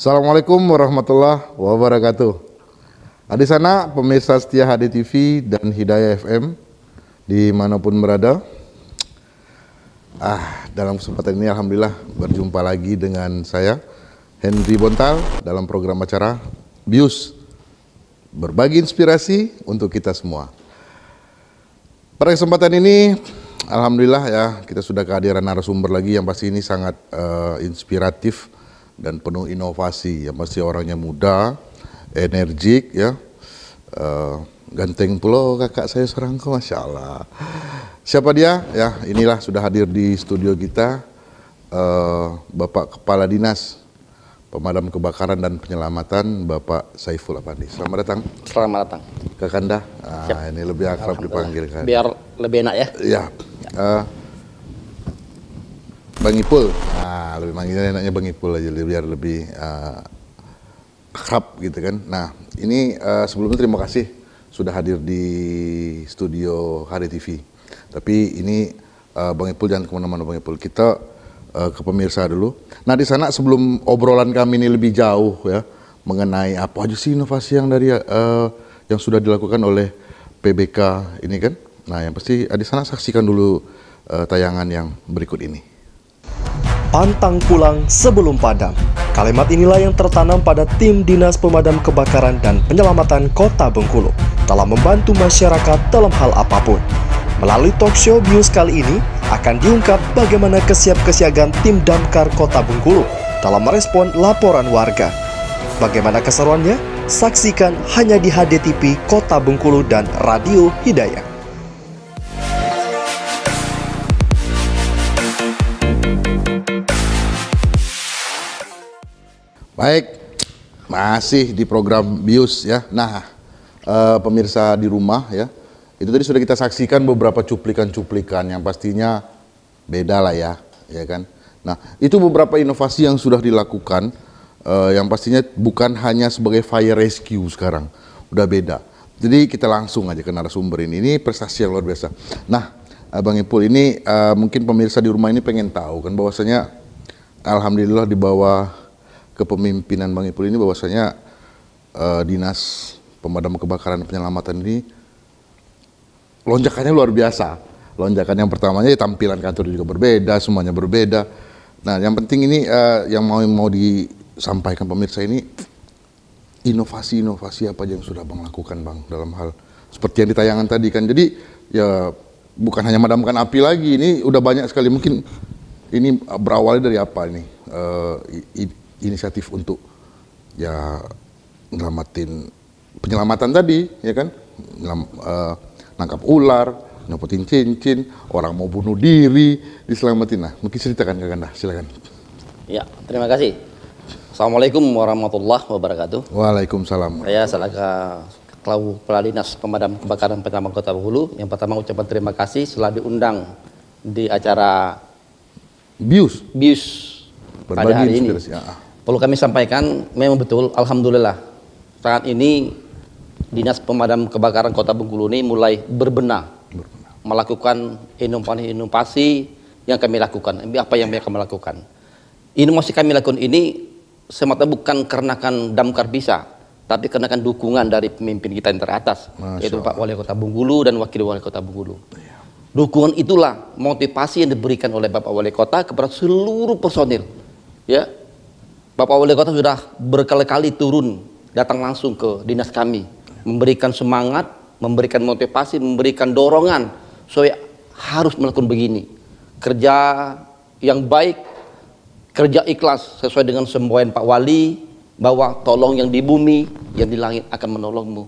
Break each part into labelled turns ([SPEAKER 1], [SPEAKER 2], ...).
[SPEAKER 1] Assalamualaikum warahmatullahi wabarakatuh. Di sana pemirsa setia HD TV dan Hidayah FM dimanapun berada. Dalam kesempatan ini alhamdulillah berjumpa lagi dengan saya Henry Bontal dalam program acara BIUS, berbagi inspirasi untuk kita semua. Pada kesempatan ini alhamdulillah ya kita sudah kehadiran narasumber lagi yang pasti ini sangat inspiratif dan penuh inovasi. Yang pasti orangnya muda, energik ya, ganteng pula kakak saya seorang, Masya Allah. Siapa dia? Ya inilah sudah hadir di studio kita Bapak Kepala Dinas Pemadam Kebakaran dan Penyelamatan Bapak Saiful Apandi. Selamat datang.
[SPEAKER 2] Selamat datang.
[SPEAKER 1] Kakanda. Ini lebih akrab dipanggil kan.
[SPEAKER 2] Biar lebih enak ya.
[SPEAKER 1] Iya. Bang Ipul. Lebih manggilnya enaknya Bang Ipul aja biar lebih akrab gitu kan. Nah, ini sebelumnya terima kasih sudah hadir di studio HD TV. Tapi ini Bang Ipul jangan kemana-mana Bang Ipul. Kita ke pemirsa dulu. Nah di sana sebelum obrolan kami ini lebih jauh ya mengenai apa aja sih inovasi yang dari yang sudah dilakukan oleh PBK ini kan. Nah yang pasti di sana saksikan dulu tayangan yang berikut ini.
[SPEAKER 3] Pantang pulang sebelum padam. Kalimat inilah yang tertanam pada tim Dinas Pemadam Kebakaran dan Penyelamatan Kota Bengkulu dalam membantu masyarakat dalam hal apapun. Melalui talk show BIUS kali ini akan diungkap bagaimana kesiapkesiagaan tim Damkar Kota Bengkulu dalam merespon laporan warga. Bagaimana keseruannya? Saksikan hanya di HDTV Kota Bengkulu dan Radio Hidayah.
[SPEAKER 1] Baik, masih di program BIUS ya. Nah, pemirsa di rumah ya. Itu tadi sudah kita saksikan beberapa cuplikan-cuplikan yang pastinya beda lah ya kan. Nah, itu beberapa inovasi yang sudah dilakukan yang pastinya bukan hanya sebagai fire rescue sekarang, udah beda. Jadi kita langsung aja ke narasumber ini. Ini prestasi yang luar biasa. Nah, Bang Ipul ini mungkin pemirsa di rumah ini pengen tahu kan bahwasanya alhamdulillah di bawah kepemimpinan Bang Ipul ini bahwasanya Dinas Pemadam Kebakaran dan Penyelamatan ini lonjakannya luar biasa. Lonjakan yang pertamanya ya tampilan kantor juga berbeda, semuanya berbeda. Nah, yang penting ini yang mau disampaikan pemirsa ini inovasi-inovasi apa aja yang sudah Bang lakukan Bang dalam hal seperti yang di tayangan tadi kan. Jadi ya bukan hanya madamkan api lagi, ini udah banyak sekali. Mungkin ini berawal dari apa ini inisiatif untuk ya penyelamatan tadi ya kan. Nangkap ular, nyopotin cincin, orang mau bunuh diri, diselamatin. Nah, mungkin ceritakan ke Anda, silakan.
[SPEAKER 2] Ya, terima kasih. Assalamualaikum warahmatullahi wabarakatuh.
[SPEAKER 1] Waalaikumsalam.
[SPEAKER 2] Saya selaku Kepala Dinas Pemadam Kebakaran Penyelamatan Kota Bengkulu. Yang pertama ucapan terima kasih setelah diundang di acara
[SPEAKER 1] BIUS
[SPEAKER 2] pada hari ini. Perlu kami sampaikan, memang betul, alhamdulillah saat ini Dinas Pemadam Kebakaran Kota Bengkulu ini mulai berbenah, melakukan inovasi yang kami lakukan. Apa yang kami lakukan? Inovasi kami lakukan ini semata bukan karena kan Damkar bisa, tapi karena kan dukungan dari pemimpin kita yang teratas, yaitu Pak Wali Kota Bengkulu dan Wakil Wali Kota Bengkulu. Dukungan itulah motivasi yang diberikan oleh Bapak Wali Kota kepada seluruh personil. Ya, Bapak Wali Kota sudah berkali-kali turun, datang langsung ke dinas kami, memberikan semangat, memberikan motivasi, memberikan dorongan supaya harus melakukan begini. Kerja yang baik, kerja ikhlas sesuai dengan semboyan Pak Wali bahwa tolong yang di bumi, yang di langit akan menolongmu.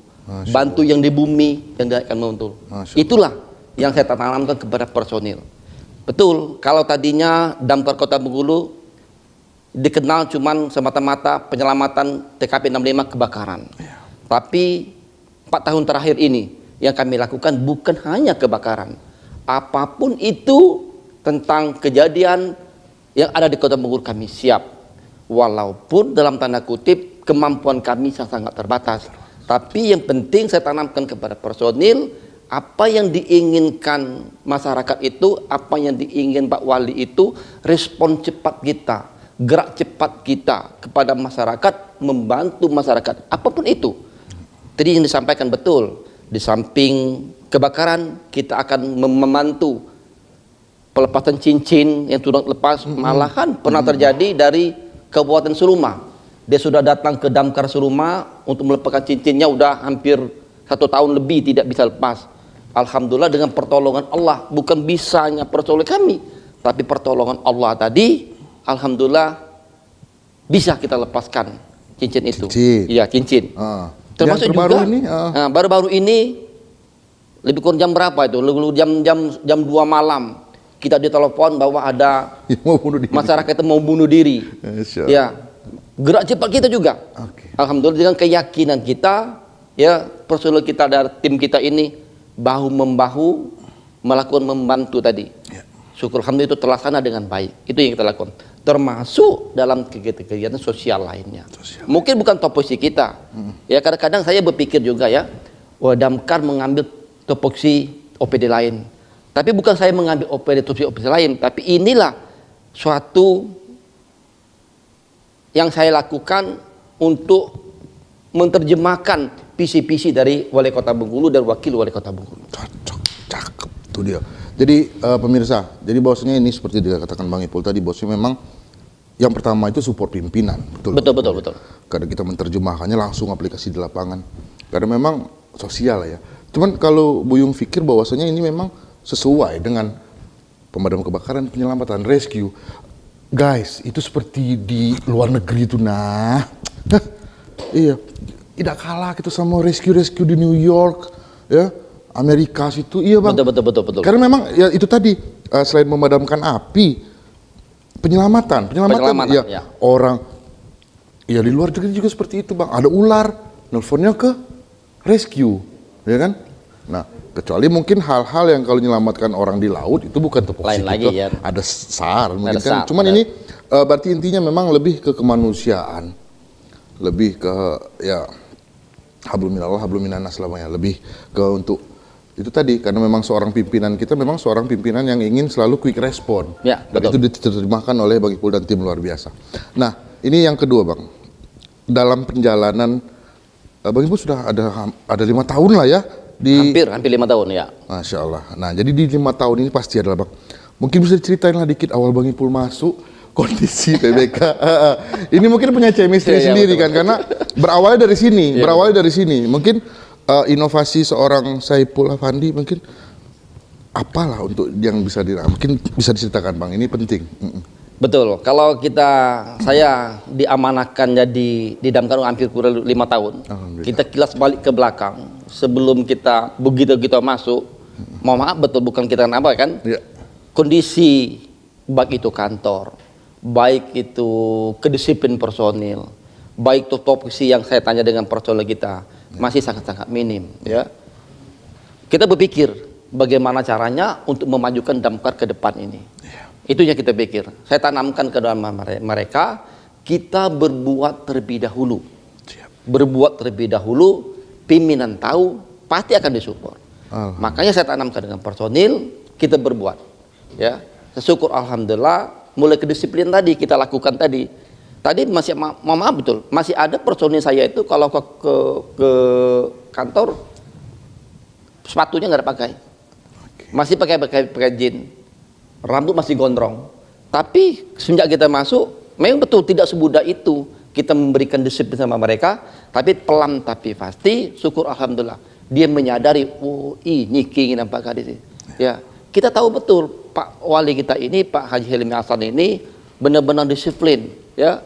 [SPEAKER 2] Bantu yang di bumi, yang di langit akan menolongmu. Itulah yang saya tanamkan kepada personil. Betul, kalau tadinya Damkar Kota Bengkulu dikenal cuman semata-mata penyelamatan TKP 65 kebakaran. Tapi 4 tahun terakhir ini yang kami lakukan bukan hanya kebakaran, apapun itu tentang kejadian yang ada di Kota Bengkulu kami siap, walaupun dalam tanda kutip kemampuan kami sangat terbatas. Tapi yang penting saya tanamkan kepada personil apa yang diinginkan masyarakat itu, apa yang diingin Pak Wali itu, respon cepat kita, gerak cepat kita kepada masyarakat, membantu masyarakat, apapun itu. Tadi yang disampaikan betul, di samping kebakaran kita akan membantu pelepasan cincin yang sudah lepas. Malahan pernah terjadi dari Kabupaten Seruma, dia sudah datang ke damkar Seruma untuk melepaskan cincinnya, udah hampir 1 tahun lebih tidak bisa lepas. Alhamdulillah dengan pertolongan Allah, bukan bisanya pertolongan kami, tapi pertolongan Allah tadi, alhamdulillah bisa kita lepaskan cincin itu. Iya, cincin. Termasuk
[SPEAKER 1] yang baru
[SPEAKER 2] juga
[SPEAKER 1] ini,
[SPEAKER 2] baru-baru ini lebih kurang jam berapa itu? Jam 2 malam kita ditelepon bahwa ada masyarakat itu mau bunuh diri. Ya, gerak cepat kita juga. Alhamdulillah dengan keyakinan kita, ya, personel kita dari tim kita ini bahu membahu melakukan membantu tadi. Syukur alhamdulillah itu terlaksana dengan baik. Itu yang kita lakukan. Termasuk dalam kegiatan-kegiatan sosial lainnya. Mungkin bukan topoksi kita. Ya, kadang-kadang saya berpikir juga, ya, damkar mengambil topoksi OPD lain. Tapi bukan saya mengambil topoksi OPD lain, tapi inilah suatu yang saya lakukan untuk menerjemahkan visi-visi dari Wali Kota Bengkulu dan Wakil Wali Kota Bengkulu.
[SPEAKER 1] Cocok, cakep, itu dia. Jadi pemirsa, jadi bahwasanya ini seperti dikatakan Bang Ipul tadi, bahwasanya memang yang pertama itu support pimpinan, betul. Karena kita menerjemahkannya langsung aplikasi di lapangan. Karena memang sosial ya. Cuman kalau Buyung pikir bahwasanya ini memang sesuai dengan pemadam kebakaran, penyelamatan, rescue. Guys, itu seperti di luar negeri itu, iya, tidak kalah gitu sama rescue di New York, ya, Amerika situ, iya Bang.
[SPEAKER 2] Betul.
[SPEAKER 1] Karena memang ya itu tadi, selain memadamkan api, penyelamatan ya, orang, ya di luar negeri juga seperti itu Bang. Ada ular, nelfonnya ke rescue, ya kan? Nah, kecuali mungkin hal-hal yang kalau menyelamatkan orang di laut itu bukan topoksi
[SPEAKER 2] lain lagi, ya.
[SPEAKER 1] Ada SAR mungkin kan. Cuman ini berarti intinya memang lebih ke kemanusiaan, lebih ke ya hablum minallah hablum minannas selamanya, lebih ke untuk itu tadi, karena memang seorang pimpinan kita memang seorang pimpinan yang ingin selalu quick respon.
[SPEAKER 2] Ya,
[SPEAKER 1] dan itu diterjemahkan oleh Bang Ipul dan tim luar biasa. Nah, ini yang kedua Bang. Dalam perjalanan Bang Ipul sudah ada 5 tahun lah ya.
[SPEAKER 2] Hampir 5 tahun ya.
[SPEAKER 1] Masya Allah. Nah, jadi di 5 tahun ini pasti adalah Bang. Mungkin bisa diceritain lah dikit awal Bang Ipul masuk, kondisi PBK. Ini mungkin punya chemistry sendiri kan, karena berawalnya dari sini. Mungkin inovasi seorang Saipul Afandi mungkin apalah untuk yang mungkin bisa diceritakan Bang. Ini penting.
[SPEAKER 2] Betul. Kalau saya diamanahkan jadi didamkar hampir kurang 5 tahun. Kita kilas balik ke belakang. Sebelum begitu kita masuk, mohon maaf betul bukan kita kenapa kan? Ya. Kondisi baik itu kantor, baik itu kedisiplin personil, baik itu topoksi yang saya tanya dengan personil kita, masih sangat-sangat minim, ya. Kita berpikir bagaimana caranya untuk memajukan damkar ke depan ini. Itu yang kita pikir. Saya tanamkan ke dalam mereka, kita berbuat terlebih dahulu. Berbuat terlebih dahulu, pimpinan tahu, pasti akan disupport. Makanya saya tanamkan dengan personil, kita berbuat. Ya, syukur alhamdulillah, mulai kedisiplin tadi kita lakukan tadi. Tadi masih, maaf betul, masih ada personil saya itu kalau ke kantor, sepatunya nggak ada pakai. Masih pakai jeans. Rambut masih gondrong. Tapi sejak kita masuk, memang betul tidak semudah itu kita memberikan disiplin sama mereka, tapi pelan tapi pasti, syukur alhamdulillah. Dia menyadari, oh ini keinginan Pak Kadis. Ya, kita tahu betul Pak Wali kita ini, Pak Haji Hilmi Hasan ini benar-benar disiplin, ya.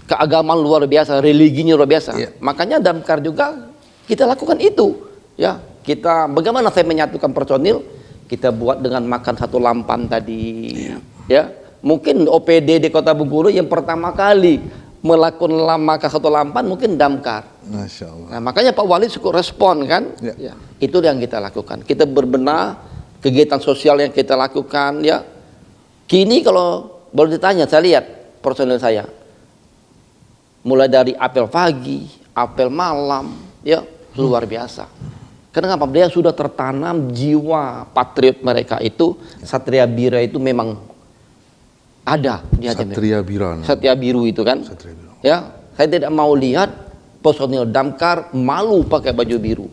[SPEAKER 2] Keagamaan luar biasa, religinya luar biasa. Makanya damkar juga kita lakukan itu, ya. Kita bagaimana saya menyatukan personil? Kita buat dengan makan satu lampan tadi, ya. Mungkin OPD di Kota Bengkulu yang pertama kali melakukan makan satu lampan mungkin damkar.
[SPEAKER 1] Masya Allah.
[SPEAKER 2] Nah, makanya Pak Wali cukup respon kan. Ya. Itu yang kita lakukan. Kita berbenah kegiatan sosial yang kita lakukan, ya. Kini kalau boleh ditanya, saya lihat personil saya, mulai dari apel pagi, apel malam, ya luar biasa. Karena apa? Dia sudah tertanam jiwa patriot mereka itu, Satria Bira itu memang Ada di hati
[SPEAKER 1] Satria Biru.
[SPEAKER 2] Satria Biru itu kan.
[SPEAKER 1] Satria Biru.
[SPEAKER 2] Ya, saya tidak mau lihat personil damkar malu pakai baju biru.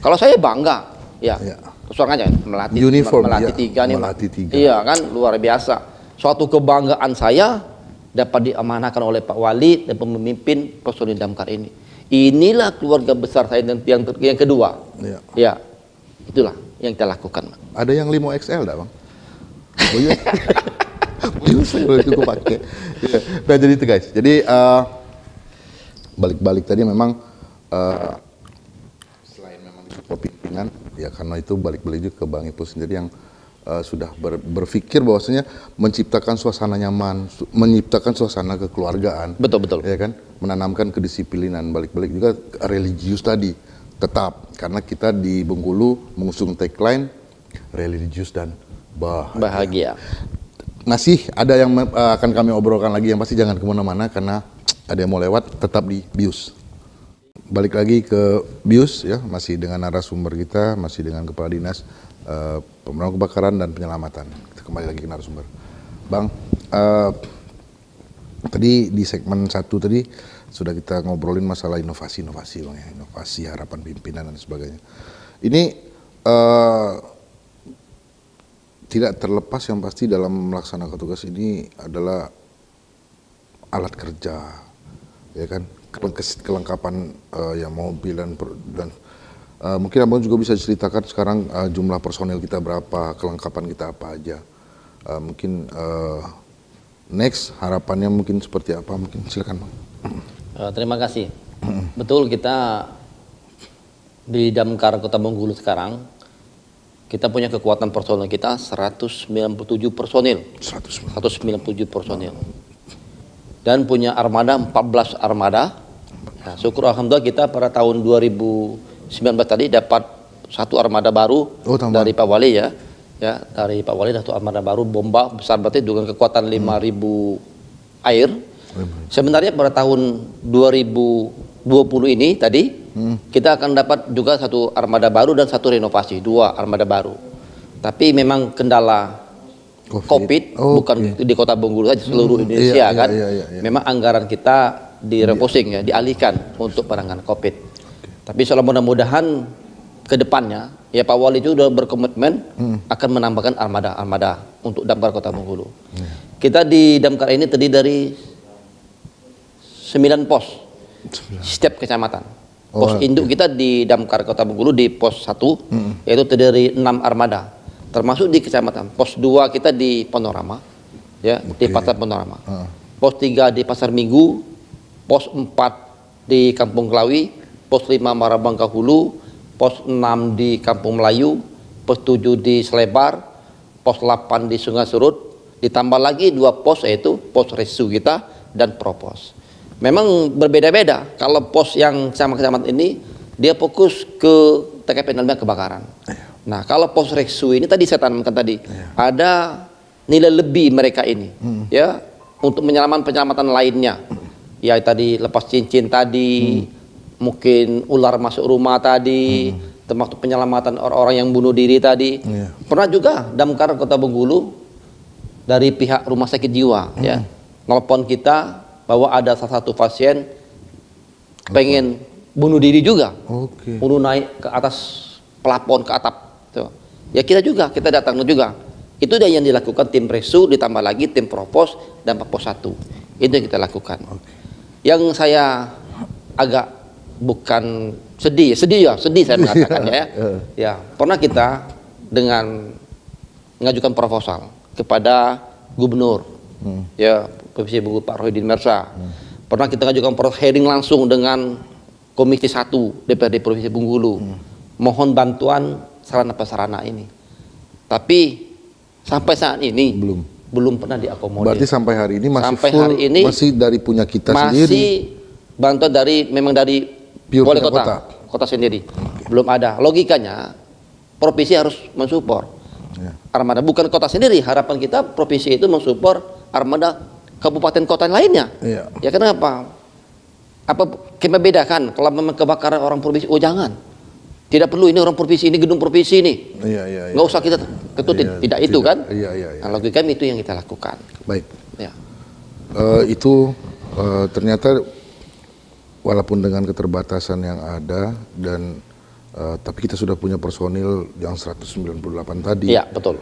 [SPEAKER 2] Kalau saya bangga, ya. Terus aja melatih
[SPEAKER 1] uniform,
[SPEAKER 2] melatih tiga nih.
[SPEAKER 1] Melatih tiga.
[SPEAKER 2] Iya kan, luar biasa. Suatu kebanggaan saya dapat diamanahkan oleh Pak Wali dan memimpin personil damkar ini. Inilah keluarga besar saya dan yang kedua.
[SPEAKER 1] Ya.
[SPEAKER 2] Ya, itulah yang kita lakukan.
[SPEAKER 1] Ada yang 5XL enggak, Bang? Oh iya. Saya cukup pakai. Ya. Nah, jadi itu guys. Jadi balik-balik tadi memang selain memang disupport pimpinan, ya karena itu balik-balik juga ke Bang Ipul sendiri yang sudah berpikir bahwasanya menciptakan suasana nyaman, menciptakan suasana kekeluargaan.
[SPEAKER 2] Betul.
[SPEAKER 1] Ya kan? Menanamkan kedisiplinan, balik-balik juga religius tadi. Tetap karena kita di Bengkulu mengusung tagline religius dan bahagia. Masih ada yang akan kami obrolkan lagi, yang pasti jangan kemana-mana karena ada yang mau lewat, tetap di BIUS. Balik lagi ke BIUS ya, masih dengan narasumber kita, masih dengan Kepala Dinas Pemadam Kebakaran dan Penyelamatan. Kita kembali lagi ke narasumber. Bang, tadi di segmen 1 tadi sudah kita ngobrolin masalah inovasi Bang ya, inovasi, harapan pimpinan dan sebagainya. Ini tidak terlepas yang pasti dalam melaksanakan tugas ini adalah alat kerja, ya kan, kelengkapan ya mobil dan mungkin abang juga bisa ceritakan sekarang jumlah personel kita berapa, kelengkapan kita apa aja, mungkin next harapannya mungkin seperti apa, mungkin silakan Bang.
[SPEAKER 2] Terima kasih. Betul, kita di Damkar Kota Bengkulu sekarang kita punya kekuatan personil kita 197 personil. 197 personil. Dan punya armada 14 armada. Nah, syukur alhamdulillah kita pada tahun 2019 tadi dapat satu armada baru dari Pak Wali ya. Ya, dari Pak Wali satu armada baru bomba besar berarti dengan kekuatan 5.000 air. Sebenarnya pada tahun 2020 ini tadi kita akan dapat juga satu armada baru dan satu renovasi, 2 armada baru. Tapi memang kendala COVID bukan di Kota Bengkulu saja, seluruh Indonesia kan. Memang anggaran kita direfocusing ya, dialihkan untuk penanganan COVID. Tapi insyaallah mudah-mudahan ke depannya ya Pak Wali itu sudah berkomitmen akan menambahkan armada untuk Damkar Kota Bengkulu. Kita di Damkar ini terdiri dari 9 pos setiap kecamatan. Pos induk kita di Damkar Kota Bengkulu di pos 1 yaitu terdiri dari 6 armada, termasuk di kecamatan. Pos 2 kita di Panorama ya, di Pasar Panorama. Pos 3 di Pasar Minggu, pos 4 di Kampung Klawi, pos 5 Marabangka Hulu, pos 6 di Kampung Melayu, pos 7 di Selebar, pos 8 di Sungai Surut, ditambah lagi 2 pos yaitu pos resu kita dan propos. Memang berbeda-beda. Kalau pos yang sama kecamatan ini dia fokus ke TKP penanganan kebakaran. Nah, kalau pos resu ini tadi saya tanamkan tadi ada nilai lebih mereka ini ya untuk penyelamatan lainnya. Ya tadi lepas cincin tadi, mungkin ular masuk rumah tadi, termasuk penyelamatan orang-orang yang bunuh diri tadi. Pernah juga Damkar Kota Bengkulu dari pihak rumah sakit jiwa ya nelpon kita bahwa ada salah satu pasien pengen bunuh diri juga, bunuh naik ke atas pelapon ke atap. Tuh. Ya kita datang juga. Itu dia yang dilakukan tim resu ditambah lagi tim propos dan pos 1. Itu yang kita lakukan. Yang saya agak bukan sedih saya mengatakan ya. Pernah kita dengan mengajukan proposal kepada gubernur ya Provinsi Bengkulu Pak Rohidin Mersa. Pernah kita mengajukan hearing langsung dengan Komisi 1 DPRD Provinsi Bengkulu. Mohon bantuan sarana prasarana ini. Tapi sampai saat ini belum pernah diakomodir.
[SPEAKER 1] Berarti sampai hari ini masih
[SPEAKER 2] sampai hari ini
[SPEAKER 1] masih dari punya kita sendiri.
[SPEAKER 2] Masih bantuan memang dari wali kota sendiri. Belum ada. Logikanya provinsi harus mensupport armada, bukan kota sendiri. Harapan kita provinsi itu mensupport armada kabupaten kota lainnya. Ya kenapa? Apa kita bedakan kalau memang kebakaran orang provinsi? Oh jangan. Tidak perlu ini orang provinsi, ini gedung provinsi ini. Nggak usah kita Tentu tidak itu kan?
[SPEAKER 1] Iya.
[SPEAKER 2] Nah, logika itu yang kita lakukan.
[SPEAKER 1] Baik.
[SPEAKER 2] Ya.
[SPEAKER 1] Itu ternyata walaupun dengan keterbatasan yang ada dan tapi kita sudah punya personil yang 198 tadi.
[SPEAKER 2] Iya, betul.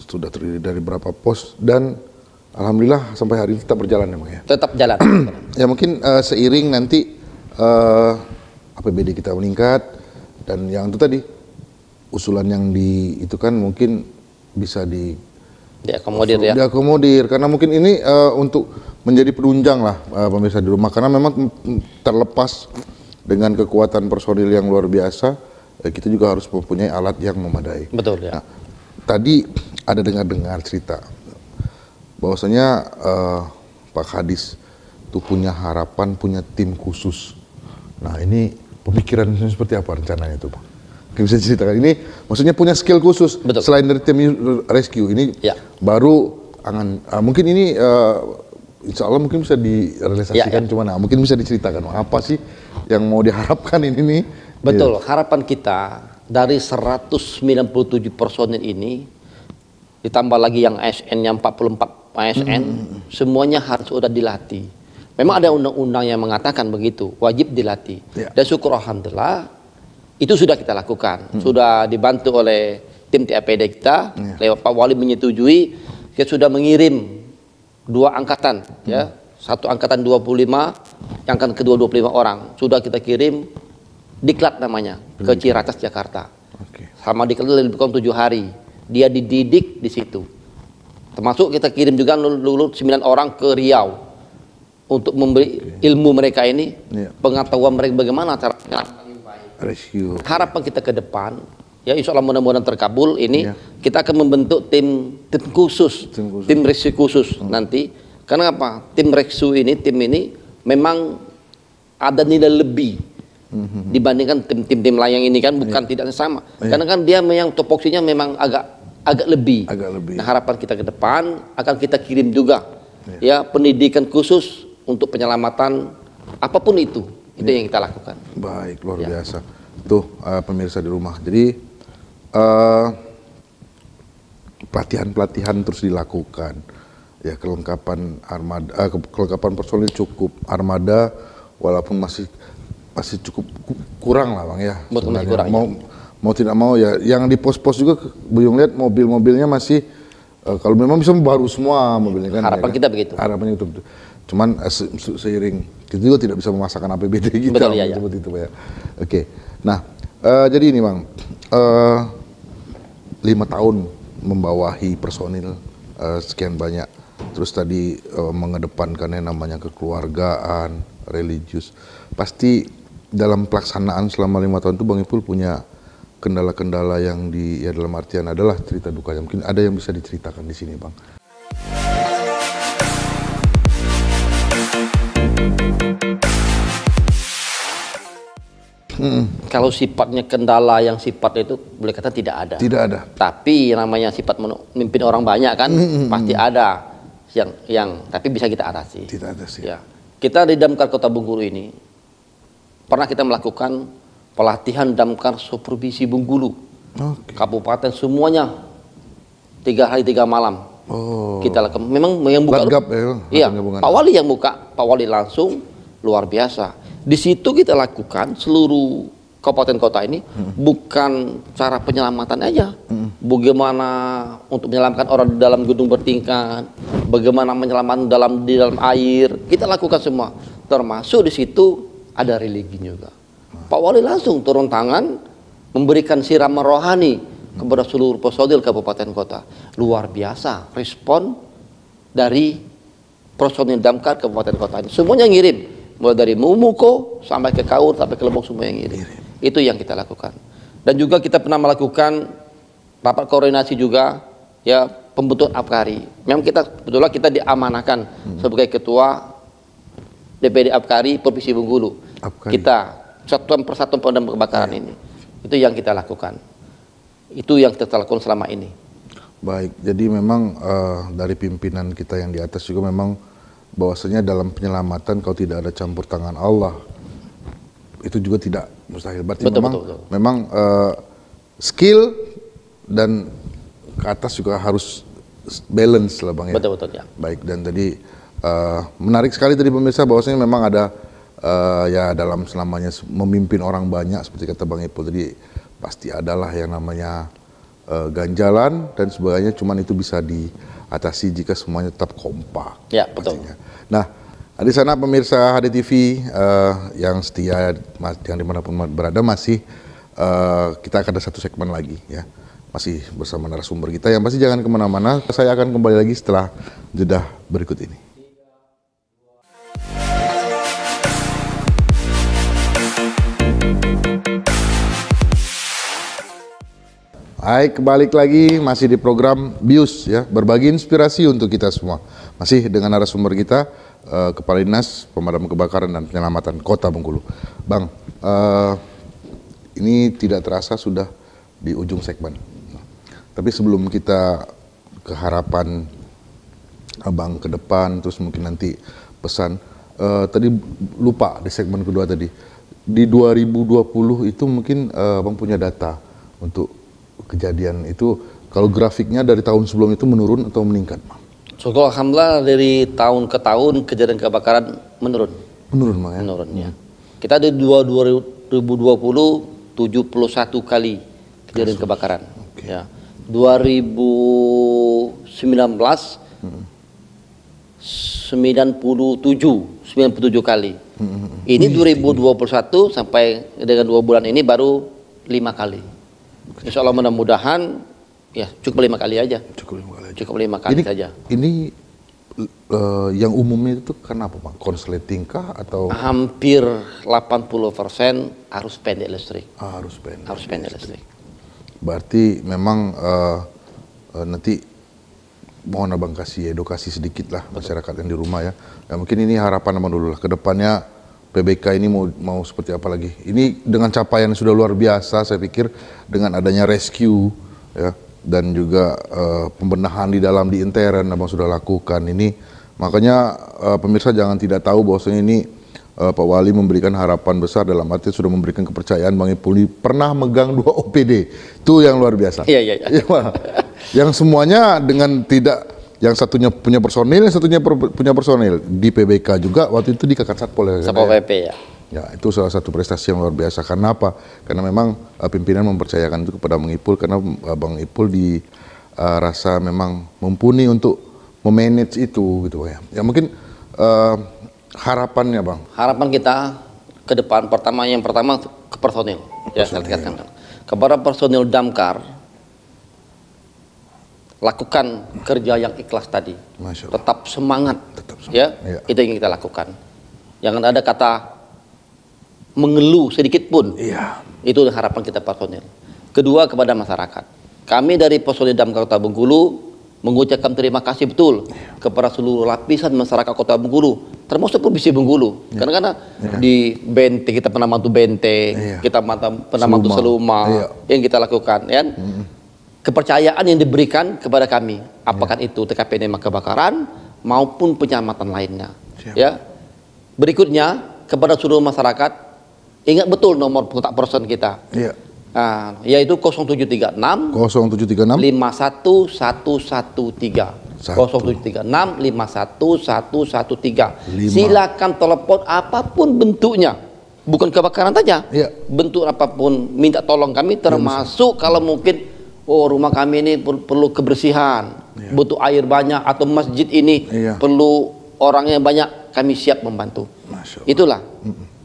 [SPEAKER 1] Sudah terdiri dari berapa pos dan alhamdulillah sampai hari ini tetap berjalan ya Bang ya.
[SPEAKER 2] Tetap jalan.
[SPEAKER 1] Ya mungkin seiring nanti APBD kita meningkat dan yang itu tadi usulan yang itu kan mungkin bisa
[SPEAKER 2] diakomodir ya.
[SPEAKER 1] Diakomodir karena mungkin ini untuk menjadi penunjang lah pemirsa di rumah karena memang terlepas dengan kekuatan personil yang luar biasa kita juga harus mempunyai alat yang memadai.
[SPEAKER 2] Betul ya.
[SPEAKER 1] Nah, tadi ada dengar cerita bahwasanya Pak Kadis itu punya harapan punya tim khusus. Nah ini pemikirannya seperti apa rencananya itu Pak? Bisa ceritakan ini maksudnya punya skill khusus.
[SPEAKER 2] Betul.
[SPEAKER 1] Selain dari tim rescue ini
[SPEAKER 2] ya.
[SPEAKER 1] Baru mungkin ini insya Allah mungkin bisa direalisasikan cuma mungkin bisa diceritakan apa sih yang mau diharapkan ini nih.
[SPEAKER 2] Betul, harapan kita dari 197 personil ini ditambah lagi yang ASN yang 44 ASN semuanya harus sudah dilatih. Memang ada undang-undang yang mengatakan begitu, wajib dilatih. Dan syukur alhamdulillah itu sudah kita lakukan. Sudah dibantu oleh tim TAPD kita, lewat Pak Wali menyetujui, kita sudah mengirim 2 angkatan ya. Satu angkatan 25, yang angkatan kedua 25 orang. Sudah kita kirim diklat namanya ke Ciracas Jakarta. Sama diklat lebih kurang 7 hari. Dia dididik di situ. Termasuk kita kirim juga lulus 9 orang ke Riau untuk memberi ilmu mereka ini, pengetahuan mereka bagaimana cara
[SPEAKER 1] rescue.
[SPEAKER 2] Harapan kita ke depan, ya insya Allah mudah-mudahan terkabul ini, kita akan membentuk tim khusus, tim rescue khusus nanti. Karena apa? Tim rescue ini, memang ada nilai lebih dibandingkan tim-tim lain ini kan, bukan tidak sama. Karena kan dia yang topoksinya memang agak lebih. Nah, harapan kita ke depan akan kita kirim juga ya pendidikan khusus untuk penyelamatan apapun itu yang kita lakukan.
[SPEAKER 1] Baik, luar biasa. Tuh pemirsa di rumah. Jadi pelatihan terus dilakukan. Ya kelengkapan armada, kelengkapan personil cukup, armada walaupun masih cukup kurang lah Bang ya.
[SPEAKER 2] Betul, masih kurang.
[SPEAKER 1] Mau tidak mau ya, yang di pos-pos juga Buyung lihat mobil-mobilnya masih kalau memang bisa baru semua mobilnya kan.
[SPEAKER 2] Harapan kita begitu.
[SPEAKER 1] Harapannya itu. Cuman seiring kita juga tidak bisa memasakkan APBD kita.
[SPEAKER 2] Betul, ya,
[SPEAKER 1] seperti itu ya. Oke. Nah, jadi ini Bang, 5 tahun membawahi personil sekian banyak. Terus tadi mengedepankan yang namanya kekeluargaan, religius. Pasti dalam pelaksanaan selama 5 tahun itu Bang Ipul punya kendala-kendala yang dalam artian adalah cerita dukanya. Mungkin ada yang bisa diceritakan di sini Bang.
[SPEAKER 2] Kalau sifatnya kendala yang sifat itu boleh kata tidak ada.
[SPEAKER 1] Tidak ada.
[SPEAKER 2] Tapi yang namanya sifat memimpin orang banyak kan pasti ada yang tapi bisa kita atasi.
[SPEAKER 1] Tidak ada sih.
[SPEAKER 2] Ya. Kita di Damkar Kota Bengkulu ini pernah kita melakukan pelatihan Damkar Supervisi Bengkulu. Kabupaten semuanya 3 hari 3 malam. Kita lakukan. Memang yang buka. Iya. Pak Wali yang buka. Pak Wali langsung luar biasa. Di situ kita lakukan seluruh kabupaten kota ini bukan cara penyelamatan aja, bagaimana untuk menyelamatkan orang di dalam gedung bertingkat, bagaimana menyelamatkan di dalam air, kita lakukan semua. Termasuk di situ ada religi juga. Pak Wali langsung turun tangan memberikan siraman rohani kepada seluruh personil kabupaten kota. Luar biasa respon dari personil damkar kabupaten kota ini. Semuanya ngirim. Mulai dari Mumuko sampai ke Kaur sampai ke Lebong semua yang ngirim. Itu yang kita lakukan. Dan juga kita pernah melakukan rapat koordinasi juga ya pembentukan Apkari. Memang kebetulan kita diamanahkan sebagai ketua DPD Apkari Provinsi Bengkulu. Kita Satuan Persatuan Pemadam Kebakaran ini. Itu yang kita lakukan. Itu yang kita lakukan selama ini.
[SPEAKER 1] Baik, jadi memang dari pimpinan kita yang di atas juga memang bahwasanya dalam penyelamatan kalau tidak ada campur tangan Allah itu juga tidak mustahil. Berarti memang skill dan ke atas juga harus balance lah Bang ya.
[SPEAKER 2] Betul ya.
[SPEAKER 1] Baik, dan tadi menarik sekali tadi pemirsa bahwasanya memang ada ya dalam selamanya memimpin orang banyak seperti kata Bang Ipul tadi, pasti adalah yang namanya ganjalan dan sebagainya, cuman itu bisa diatasi jika semuanya tetap kompak.
[SPEAKER 2] Ya, betul.
[SPEAKER 1] Pastinya. Nah, di sana pemirsa HDTV yang setia, yang dimanapun berada, masih kita akan ada satu segmen lagi ya, masih bersama narasumber kita yang pasti jangan kemana-mana. Saya akan kembali lagi setelah jeda berikut ini. Baik, kembali lagi masih di program BIUS ya, berbagi inspirasi untuk kita semua. Masih dengan narasumber kita, Kepala Dinas Pemadam Kebakaran dan Penyelamatan Kota Bengkulu. Bang, ini tidak terasa sudah di ujung segmen. Tapi sebelum kita ke harapan Abang ke depan, terus mungkin nanti pesan, tadi lupa di segmen kedua tadi. Di 2020 itu mungkin Abang punya data untuk kejadian itu, kalau grafiknya dari tahun sebelum itu menurun atau meningkat?
[SPEAKER 2] Syukur alhamdulillah dari tahun ke tahun kejadian kebakaran menurun.
[SPEAKER 1] Menurun Bang ya?
[SPEAKER 2] Menurun ya. Kita di 2020 71 kali kejadian kebakaran. Okay. Ya. 2019 97 kali. Ini 2021 sampai dengan 2 bulan ini baru 5 kali. Insya Allah mudah-mudahan ya cukup 5 kali aja. Cukup 5 kali saja.
[SPEAKER 1] Ini yang umumnya itu karena apa Bang? Konsleting kah atau?
[SPEAKER 2] Hampir 80% arus pendek listrik.
[SPEAKER 1] Arus pendek
[SPEAKER 2] listrik.
[SPEAKER 1] Berarti memang nanti mohon Abang kasih edukasi sedikit lah masyarakat yang di rumah ya. Ya mungkin ini harapan Abang dulu lah. Kedepannya PBK ini mau seperti apa lagi? Ini dengan capaian yang sudah luar biasa, saya pikir dengan adanya rescue ya, dan juga pembenahan di intern Abang sudah lakukan ini, makanya pemirsa jangan tidak tahu bahwasanya ini Pak Wali memberikan harapan besar, dalam arti sudah memberikan kepercayaan Bang Ipul pernah megang 2 OPD, itu yang luar biasa.
[SPEAKER 2] Iya.
[SPEAKER 1] Yang semuanya dengan tidak, yang satunya punya personil, yang satunya punya personil di PBK juga waktu itu di Kakak Satpol ya.
[SPEAKER 2] Satpol PP ya.
[SPEAKER 1] Ya, itu salah satu prestasi yang luar biasa. Karena apa? Karena memang pimpinan mempercayakan itu kepada Bang Ipul, karena Bang Ipul dirasa memang mumpuni untuk memanage itu gitu ya. Ya mungkin harapannya Bang.
[SPEAKER 2] Harapan kita ke depan yang pertama ke personil. Ya, saya katakan. Kepada personil damkar, lakukan kerja yang ikhlas tadi. Tetap semangat. Ya. Itu yang kita lakukan. Jangan ada kata mengeluh sedikit pun.
[SPEAKER 1] Iya.
[SPEAKER 2] Itu harapan kita personil. Kedua, kepada masyarakat. Kami dari personil damkar Kota Bengkulu mengucapkan terima kasih betul kepada seluruh lapisan masyarakat Kota Bengkulu, termasuk Provinsi Bengkulu. Karena di Bente kita pernah mantu Bente, kita pernah mantu Seluma, yang kita lakukan ya. Kepercayaan yang diberikan kepada kami, apakah itu TKP Nema Kebakaran maupun penyelamatan lainnya. Ya. Berikutnya kepada seluruh masyarakat, ingat betul nomor kontak person kita. Yaitu 0736
[SPEAKER 1] 0736
[SPEAKER 2] 51113. 0736 51113. Silakan telepon apapun bentuknya. Bukan kebakaran saja. Bentuk apapun minta tolong kami, termasuk kalau mungkin rumah kami ini perlu kebersihan, butuh air banyak, atau masjid ini perlu orang yang banyak, kami siap membantu. Itulah.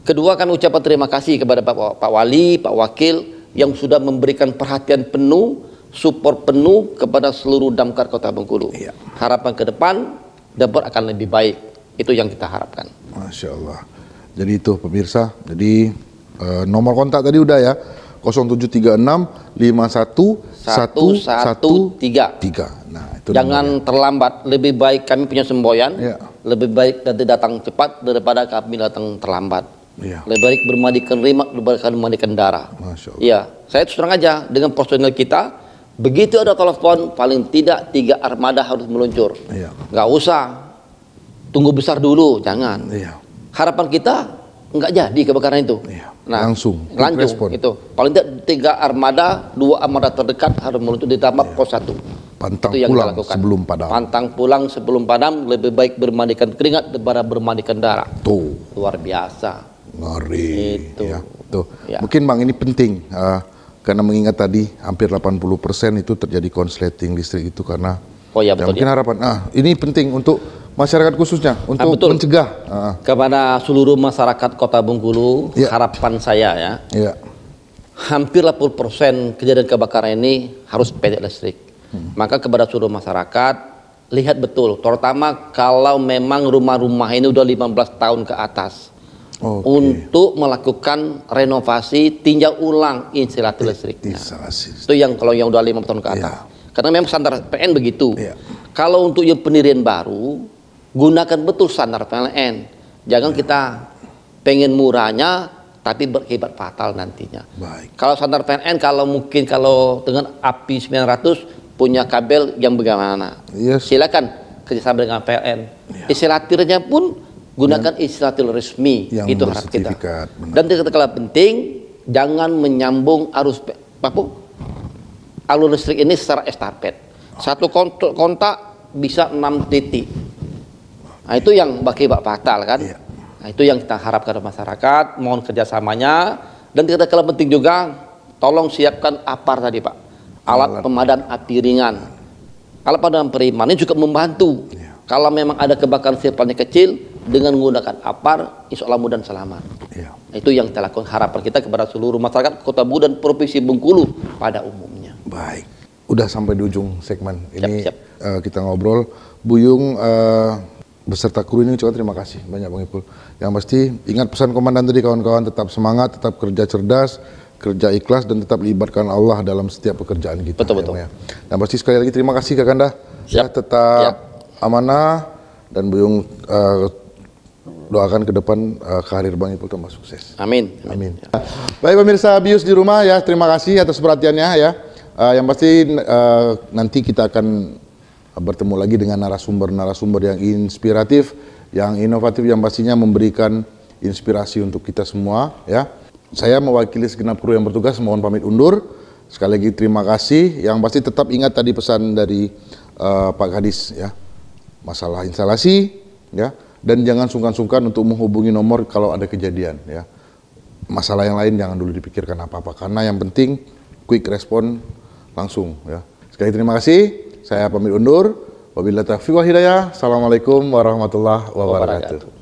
[SPEAKER 2] Kedua, kami ucapkan terima kasih kepada Pak Wali, Pak Wakil yang sudah memberikan perhatian penuh, support penuh kepada seluruh damkar Kota Bengkulu. Harapan ke depan, damkar akan lebih baik. Itu yang kita harapkan.
[SPEAKER 1] Masya Allah. Jadi itu pemirsa. Jadi nomor kontak tadi udah ya. 0736 51113. Nah, itu
[SPEAKER 2] jangan terlambat. Lebih baik kami punya semboyan. Lebih baik nanti datang cepat daripada kami datang terlambat. Lebih baik bermandikan rimak daripada memandikan darah. Ya, saya terang aja dengan personel kita. Begitu ada telepon, paling tidak 3 armada harus meluncur. Nggak usah tunggu besar dulu, jangan. Harapan kita nggak jadi kebakaran itu.
[SPEAKER 1] Langsung
[SPEAKER 2] itu paling tidak 3 armada, 2 armada terdekat harus meluncur ditambah pos 1.
[SPEAKER 1] Pantang
[SPEAKER 2] itu yang
[SPEAKER 1] pulang
[SPEAKER 2] kita lakukan.
[SPEAKER 1] sebelum padam.
[SPEAKER 2] Pantang pulang sebelum padam, lebih baik bermandikan keringat daripada bermandikan darah.
[SPEAKER 1] Tuh.
[SPEAKER 2] Luar biasa.
[SPEAKER 1] Ngeri.
[SPEAKER 2] Itu.
[SPEAKER 1] Ya. Tuh.
[SPEAKER 2] Ya.
[SPEAKER 1] Mungkin Bang ini penting karena mengingat tadi hampir 80% itu terjadi konsleting listrik itu karena
[SPEAKER 2] Oh ya betul.
[SPEAKER 1] mungkin harapan. Ini penting untuk masyarakat khususnya untuk
[SPEAKER 2] betul.
[SPEAKER 1] mencegah
[SPEAKER 2] Kepada seluruh masyarakat Kota Bengkulu,
[SPEAKER 1] Ya.
[SPEAKER 2] harapan saya ya,
[SPEAKER 1] ya.
[SPEAKER 2] hampir 80% kejadian kebakaran ini harus pendek listrik. Maka kepada seluruh masyarakat, lihat betul, terutama kalau memang rumah-rumah ini udah 15 tahun ke atas. Untuk melakukan renovasi, tinjau ulang instalasi listriknya. Itu yang kalau yang udah 5 tahun ke atas. Karena memang standar PLN begitu. Kalau untuk yang pendirian baru, gunakan betul standar PLN. Jangan kita pengen murahnya, tapi berakibat fatal nantinya. Kalau standar PLN, kalau mungkin kalau dengan API 900 punya kabel yang bagaimana, silakan kerjasama dengan PLN. Instalatirnya pun gunakan instalatir resmi, itu harap kita. Dan yang ketiga penting, jangan menyambung alur listrik ini secara estafet. Satu kontak bisa 6 titik. Nah itu yang berakibat fatal kan. Nah itu yang kita harapkan dari masyarakat, mohon kerjasamanya. Dan yang ketiga penting juga, tolong siapkan APAR tadi Pak, alat pemadam api ringan. Alat pemadam api ringan ini juga membantu. Kalau memang ada kebakaran sifatnya kecil, dengan menggunakan APAR, insya Allah mudah dan selamat. Itu yang kita lakukan, harapan kita kepada seluruh masyarakat Kota Bengkulu dan Provinsi Bengkulu pada umumnya.
[SPEAKER 1] Baik, udah sampai di ujung segmen ini.
[SPEAKER 2] Siap.
[SPEAKER 1] Kita ngobrol. Buyung beserta kru ini juga terima kasih banyak Bang Ipul. Yang pasti ingat pesan komandan tadi, kawan-kawan tetap semangat, tetap kerja cerdas, kerja ikhlas, dan tetap libatkan Allah dalam setiap pekerjaan kita.
[SPEAKER 2] Betul.
[SPEAKER 1] Ya. Dan pasti sekali lagi terima kasih Kakanda. Ya, tetap amanah, dan Buyung doakan ke depan karir Bang Ipul tambah sukses.
[SPEAKER 2] Amin.
[SPEAKER 1] Baik pemirsa BIUS di rumah ya, terima kasih atas perhatiannya ya. Yang pasti nanti kita akan bertemu lagi dengan narasumber yang inspiratif, yang inovatif, yang pastinya memberikan inspirasi untuk kita semua ya. Saya mewakili segenap kru yang bertugas mohon pamit undur. Sekali lagi terima kasih. Yang pasti tetap ingat tadi pesan dari Pak Kadis ya. Masalah instalasi ya. Dan jangan sungkan-sungkan untuk menghubungi nomor kalau ada kejadian ya. Masalah yang lain jangan dulu dipikirkan apa-apa, karena yang penting quick respon langsung ya. Sekali terima kasih, saya pamit undur. Wabillahi taufiq wal hidayah. Assalamualaikum warahmatullahi wabarakatuh.